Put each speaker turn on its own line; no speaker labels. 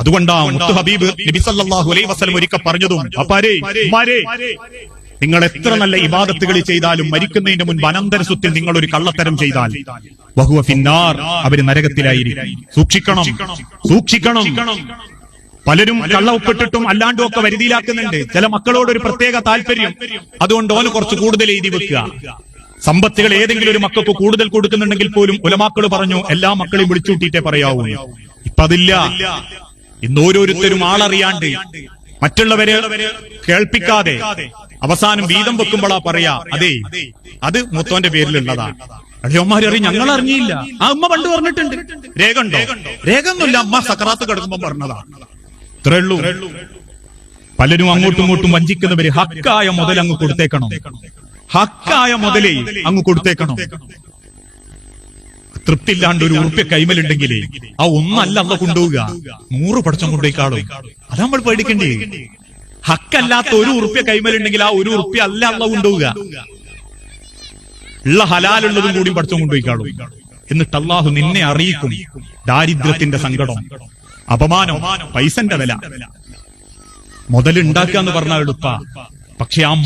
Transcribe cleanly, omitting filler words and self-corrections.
അതുകൊണ്ടാണ് മുത്തു ഹബീബ് നബി സല്ലല്ലാഹു അലൈഹി വസല്ലം ഒരിക്കൽ പറഞ്ഞതും, അപ്പാരേ നിങ്ങൾ എത്ര നല്ല ഇബാദത്തുകൾ ചെയ്താലും മരിക്കുന്നതിന് മുൻപ് അനന്തര സ്വത്തിൽ നിങ്ങൾ ഒരു കള്ളത്തരം ചെയ്താൽ വഹുവ ഫിന്നാർ, അവര് നരകത്തിലായിരിക്കും. സൂക്ഷിക്കണം. പലരും കള്ള ഒപ്പിട്ടിട്ടും അല്ലാണ്ടും ഒക്കെ വരുതിയിലാക്കുന്നുണ്ട്. ചില മക്കളോട് ഒരു പ്രത്യേക താല്പര്യം, അതുകൊണ്ട് ഓന് കുറച്ച് കൂടുതൽ എഴുതി വെക്കുക. സമ്പത്തുകൾ ഏതെങ്കിലും ഒരു മക്കൾക്ക് കൂടുതൽ കൊടുക്കുന്നുണ്ടെങ്കിൽ പോലും ഉലമാക്കൾ പറഞ്ഞു എല്ലാ മക്കളെയും വിളിച്ചുകൂട്ടിയിട്ടേ പറയാവൂ. ഇപ്പൊ അതില്ല. ഇന്ന് ഓരോരുത്തരും ആളറിയാണ്ട് മറ്റുള്ളവരെ കേൾപ്പിക്കാതെ അവസാനം വീതം വെക്കുമ്പോഴാ പറയാ, അതെ അത് മൂത്തോന്റെ പേരിലുള്ളതാണ്. അടിയന്മാര് അറിയും, ഞങ്ങൾ അറിഞ്ഞില്ല. ആ അമ്മ പണ്ട് പറഞ്ഞിട്ടുണ്ട്. രേഖ ഉണ്ടോ? രേഖ ഒന്നുമില്ല, അമ്മ സക്കറാത്ത് കിടക്കുമ്പോ പറഞ്ഞതാണ്. ഇത്രേ ഉള്ളൂ. പലരും അങ്ങോട്ടും ഇങ്ങോട്ടും വഞ്ചിക്കുന്നവര് ഹക്കായ മുതൽ അങ്ങ് കൊടുത്തേക്കണം. ഹക്കായ മുതലേ അങ്ങ് കൊടുത്തേക്കണം. തൃപ്തില്ലാണ്ട് ഒരു ഉറുപ്പ്യ കൈമലുണ്ടെങ്കിലേ ആ ഒന്നല്ല അള്ള കൊണ്ടുപോവുക, 100 പടച്ചം കൊണ്ടുപോയിക്കാളും. അത് നമ്മൾ പേടിക്കണ്ടേ? ഹക്കല്ലാത്ത ഒരു ഉറുപ്പ്യ കൈമലുണ്ടെങ്കിൽ ആ ഒരു ഉറുപ്പ്യ അല്ല അള്ള കൊണ്ടുപോവുക. ഉള്ള ഹലാലുള്ളതും കൂടി പടച്ചം കൊണ്ടുപോയിക്കാളും. എന്നിട്ട് അള്ളാഹു നിന്നെ അറിയിക്കും ദാരിദ്ര്യത്തിന്റെ സങ്കടം, അപമാനം, പൈസന്റെ വില. മുതലുണ്ടാക്കുക എന്ന് പറഞ്ഞാൽ എളുപ്പ, പക്ഷെ ആ